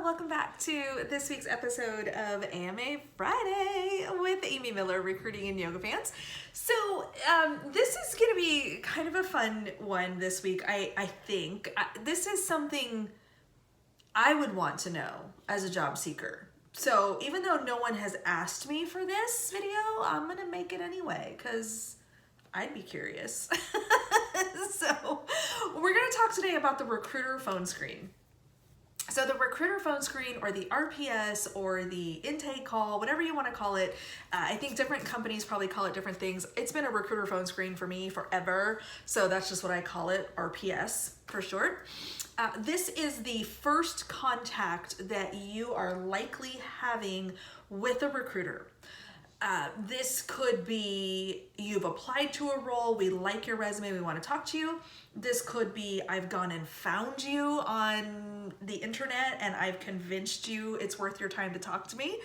welcome back to this week's episode of AMA Friday with Amy Miller, recruiting and yoga fans. So this is going to be kind of a fun one this week, I think. This is something I would want to know as a job seeker. So even though no one has asked me for this video, I'm going to make it anyway because I'd be curious. So we're going to talk today about the recruiter phone screen. So the recruiter phone screen, or the RPS, or the intake call, whatever you want to call it, I think different companies probably call it different things. It's been a recruiter phone screen for me forever, so that's just what I call it, RPS for short. This is the first contact that you are likely having with a recruiter. This could be you've applied to a role, we like your resume, we want to talk to you. This could be I've gone and found you on the internet and I've convinced you it's worth your time to talk to me.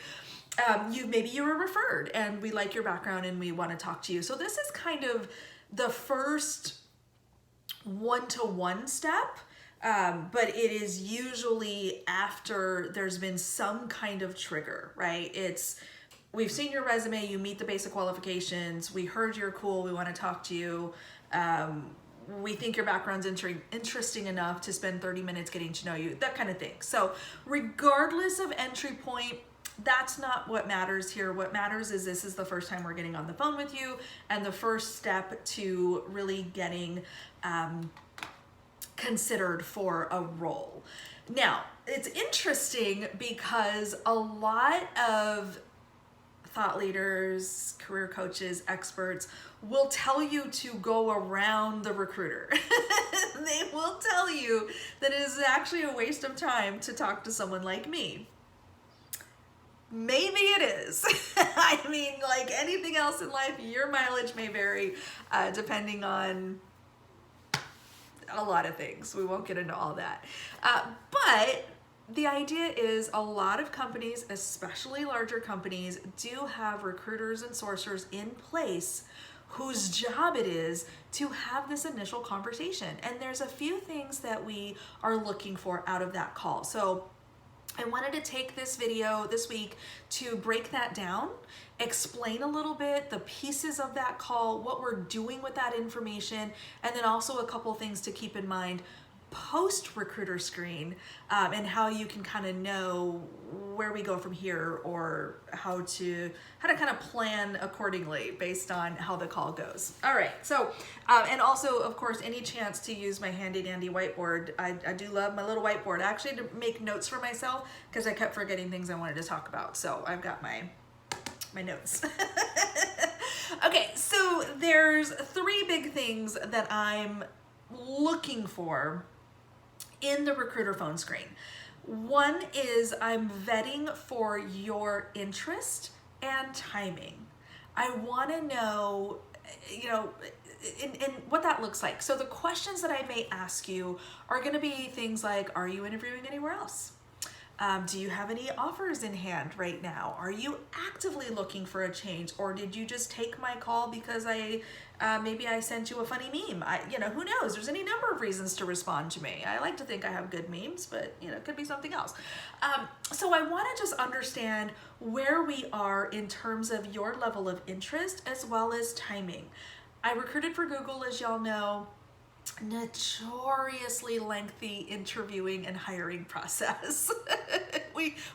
Maybe you were referred and we like your background and we want to talk to you. So this is kind of the first one-to-one step, but it is usually after there's been some kind of trigger, right? We've seen your resume, you meet the basic qualifications, we heard you're cool, we want to talk to you, we think your background's interesting enough to spend 30 minutes getting to know you, that kind of thing. So regardless of entry point, that's not what matters here. What matters is this is the first time we're getting on the phone with you and the first step to really getting considered for a role. Now, it's interesting because a lot of thought leaders, career coaches, experts will tell you to go around the recruiter. They will tell you that it is actually a waste of time to talk to someone like me. Maybe it is. I mean, like anything else in life, your mileage may vary depending on a lot of things. We won't get into all that. But the idea is a lot of companies, especially larger companies, do have recruiters and sourcers in place whose job it is to have this initial conversation. And there's a few things that we are looking for out of that call. So I wanted to take this video this week to break that down, explain a little bit the pieces of that call, what we're doing with that information, and then also a couple things to keep in mind post recruiter screen, and how you can kind of know where we go from here, or how to kind of plan accordingly based on how the call goes. All right, so and also of course any chance to use my handy dandy whiteboard. I do love my little whiteboard. I actually had to make notes for myself because I kept forgetting things I wanted to talk about, so I've got my notes. Okay, so there's three big things that I'm looking for in the recruiter phone screen. One is I'm vetting for your interest and timing. I want to know, and what that looks like. So the questions that I may ask you are going to be things like, are you interviewing anywhere else? Do you have any offers in hand right now? Are you actively looking for a change, or did you just take my call because maybe I sent you a funny meme? Who knows? There's any number of reasons to respond to me. I like to think I have good memes, but it could be something else. So I want to just understand where we are in terms of your level of interest as well as timing. I recruited for Google, as y'all know. Notoriously lengthy interviewing and hiring process.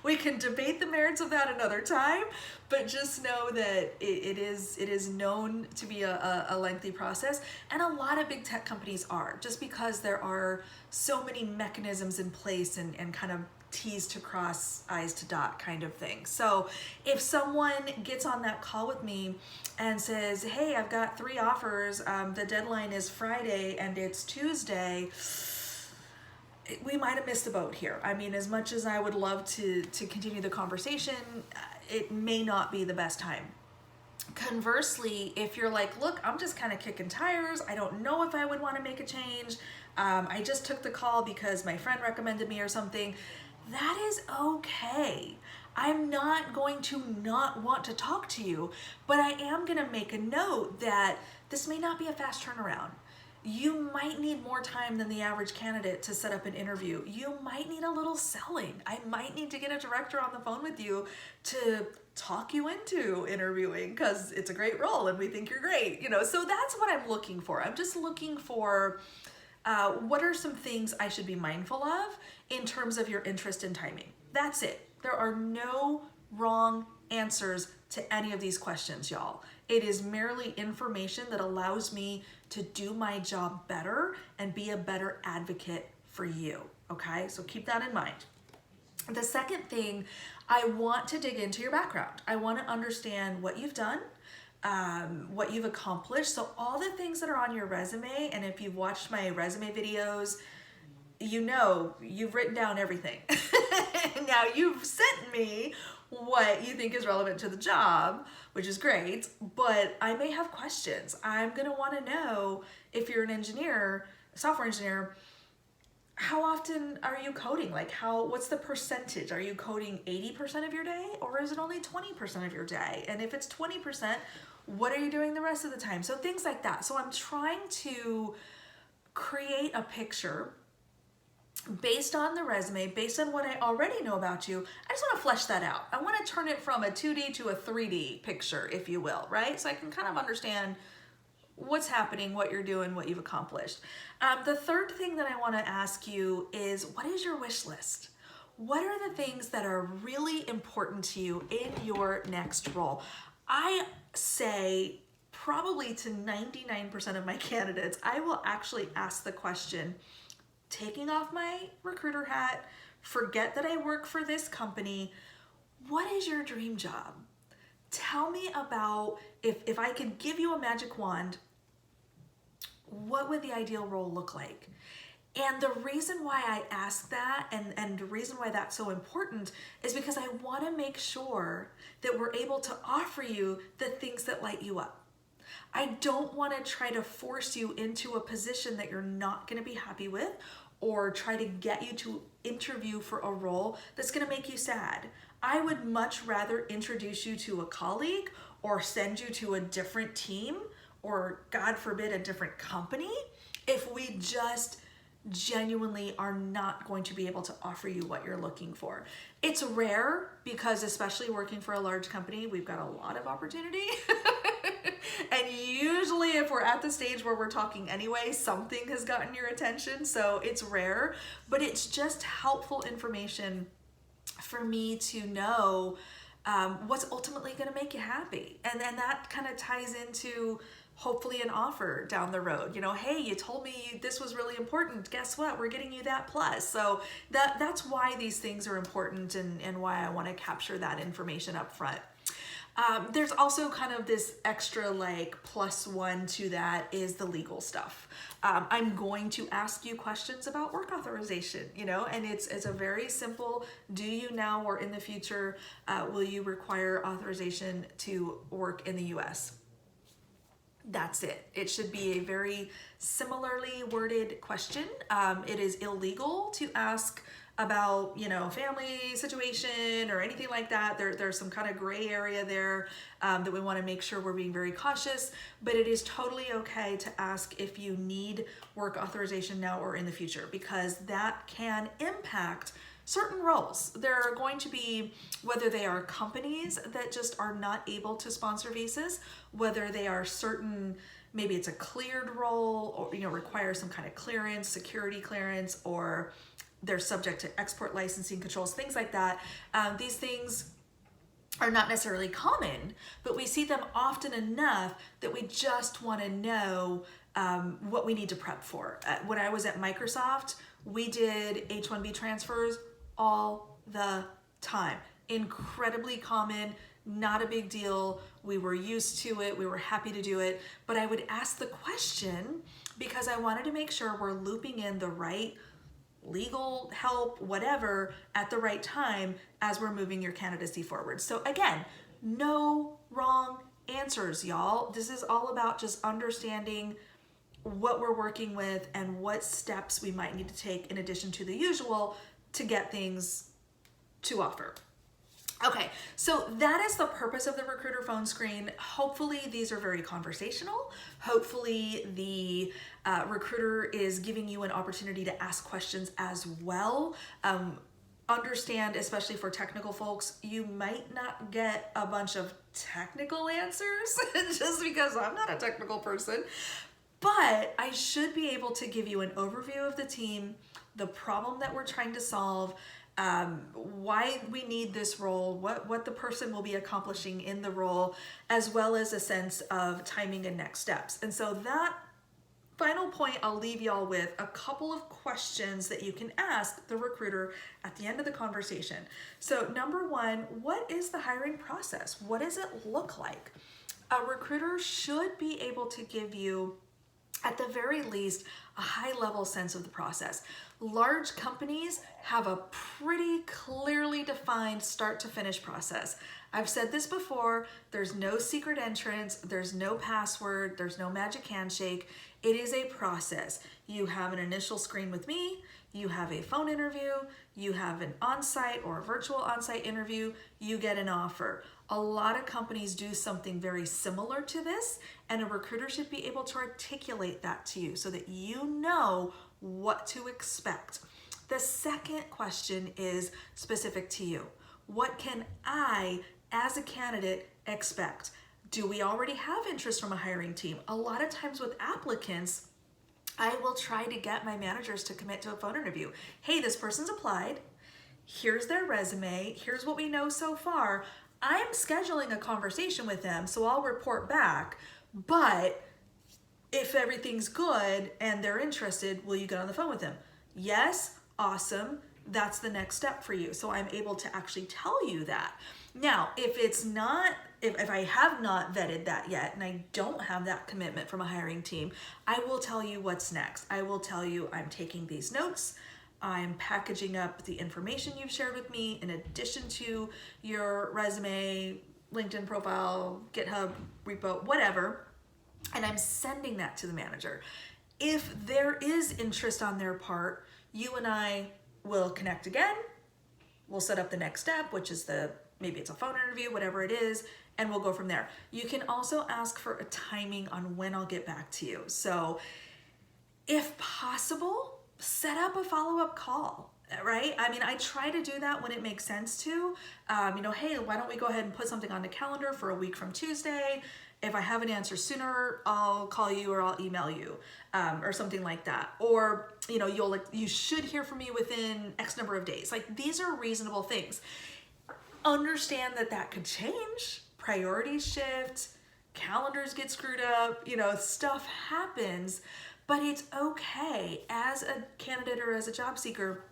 we can debate the merits of that another time, but just know that it is known to be a lengthy process, and a lot of big tech companies are, just because there are so many mechanisms in place and kind of T's to cross, I's to dot kind of thing. So if someone gets on that call with me and says, hey, I've got 3 offers, the deadline is Friday and it's Tuesday, we might have missed the boat here. I mean, as much as I would love to continue the conversation, it may not be the best time. Conversely, if you're like, look, I'm just kind of kicking tires, I don't know if I would want to make a change, I just took the call because my friend recommended me or something, that is okay. I'm not going to not want to talk to you, but I am going to make a note that this may not be a fast turnaround. You might need more time than the average candidate to set up an interview. You might need a little selling. I might need to get a director on the phone with you to talk you into interviewing because it's a great role and we think you're great. So that's what I'm looking for. I'm just looking for what are some things I should be mindful of in terms of your interest and timing. That's it. There are no wrong answers to any of these questions, y'all. It is merely information that allows me to do my job better and be a better advocate for you, okay? So keep that in mind. The second thing, I want to dig into your background. I want to understand what you've done, what you've accomplished. So all the things that are on your resume, and if you've watched my resume videos, you've written down everything. Now you've sent me what you think is relevant to the job, which is great, but I may have questions. I'm gonna wanna know, if you're an engineer, a software engineer, how often are you coding? What's the percentage? Are you coding 80% of your day, or is it only 20% of your day? And if it's 20%, what are you doing the rest of the time? So things like that. So I'm trying to create a picture based on the resume, based on what I already know about you. I just want to flesh that out. I want to turn it from a 2D to a 3D picture, if you will, right? So I can kind of understand what's happening, what you're doing, what you've accomplished. The third thing that I want to ask you is, what is your wish list? What are the things that are really important to you in your next role? I say probably to 99% of my candidates, I will actually ask the question, taking off my recruiter hat, forget that I work for this company, what is your dream job? Tell me about, if I could give you a magic wand, what would the ideal role look like? And the reason why I ask that, and the reason why that's so important, is because I want to make sure that we're able to offer you the things that light you up. I don't want to try to force you into a position that you're not going to be happy with, or try to get you to interview for a role that's going to make you sad. I would much rather introduce you to a colleague, or send you to a different team, or God forbid, a different company, if we just genuinely are not going to be able to offer you what you're looking for. It's rare, because especially working for a large company, we've got a lot of opportunity. And usually if we're at the stage where we're talking anyway, something has gotten your attention. So it's rare, but it's just helpful information for me to know what's ultimately going to make you happy. And then that kind of ties into hopefully an offer down the road. Hey, you told me this was really important. Guess what? We're getting you that plus. So that's why these things are important, and why I want to capture that information up front. There's also kind of this extra +1 to that is the legal stuff. I'm going to ask you questions about work authorization, and it's a very simple, do you now or in the future, will you require authorization to work in the US? That's it. It should be a very similarly worded question. It is illegal to ask about, family situation or anything like that. There's some kind of gray area there that we want to make sure we're being very cautious, but it is totally okay to ask if you need work authorization now or in the future, because that can impact certain roles. There are going to be, whether they are companies that just are not able to sponsor visas, whether they are certain, maybe it's a cleared role, or require some kind of clearance, security clearance, or they're subject to export licensing controls, things like that. These things are not necessarily common, but we see them often enough that we just want to know what we need to prep for. When I was at Microsoft, we did H-1B transfers all the time. Incredibly common, not a big deal. We were used to it. We were happy to do it. But I would ask the question because I wanted to make sure we're looping in the right legal help, whatever, at the right time as we're moving your candidacy forward. So again, no wrong answers, y'all. This is all about just understanding what we're working with and what steps we might need to take in addition to the usual to get things to offer. Okay, so that is the purpose of the recruiter phone screen. Hopefully these are very conversational. Hopefully the recruiter is giving you an opportunity to ask questions as well. Understand, especially for technical folks, you might not get a bunch of technical answers just because I'm not a technical person, but I should be able to give you an overview of the team, the problem that we're trying to solve, why we need this role, what the person will be accomplishing in the role, as well as a sense of timing and next steps. And so that final point, I'll leave y'all with a couple of questions that you can ask the recruiter at the end of the conversation. So number one, what is the hiring process? What does it look like? A recruiter should be able to give you, at the very least, a high-level sense of the process. Large companies have a pretty clearly defined start-to-finish process. I've said this before, there's no secret entrance, there's no password, there's no magic handshake. It is a process. You have an initial screen with me, you have a phone interview, you have an on-site or a virtual on-site interview, you get an offer. A lot of companies do something very similar to this, and a recruiter should be able to articulate that to you so that you know what to expect. The second question is specific to you. What can I, as a candidate, expect? Do we already have interest from a hiring team? A lot of times with applicants, I will try to get my managers to commit to a phone interview. Hey, this person's applied. Here's their resume. Here's what we know so far. I'm scheduling a conversation with them, so I'll report back. But if everything's good and they're interested, will you get on the phone with them? Yes, awesome. That's the next step for you. So I'm able to actually tell you that. Now, if it's not, if I have not vetted that yet and I don't have that commitment from a hiring team, I will tell you what's next. I will tell you I'm taking these notes. I'm packaging up the information you've shared with me in addition to your resume, LinkedIn profile, GitHub repo, whatever, and I'm sending that to the manager. If there is interest on their part, you and I will connect again. We'll set up the next step, which is maybe it's a phone interview, whatever it is, and we'll go from there. You can also ask for a timing on when I'll get back to you. So if possible, set up a follow-up call, right? I mean, I try to do that when it makes sense to. Hey, why don't we go ahead and put something on the calendar for a week from Tuesday? If I have an answer sooner, I'll call you or I'll email you, or something like that. Or, you should hear from me within X number of days. Like, these are reasonable things. Understand that could change. Priorities shift, calendars get screwed up, stuff happens. But it's okay as a candidate or as a job seeker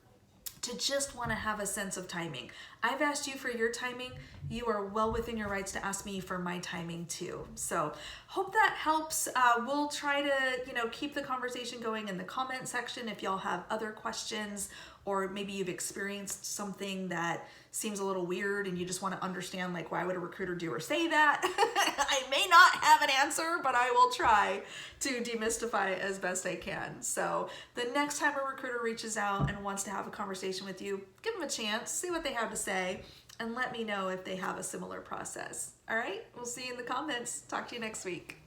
to just want to have a sense of timing. I've asked you for your timing. You are well within your rights to ask me for my timing too. So hope that helps. We'll try to, keep the conversation going in the comment section if y'all have other questions, or maybe you've experienced something that seems a little weird and you just want to understand, like, why would a recruiter do or say that? I may not have an answer, but I will try to demystify as best I can. So the next time a recruiter reaches out and wants to have a conversation with you, give them a chance, see what they have to say, and let me know if they have a similar process. All right, we'll see you in the comments. Talk to you next week.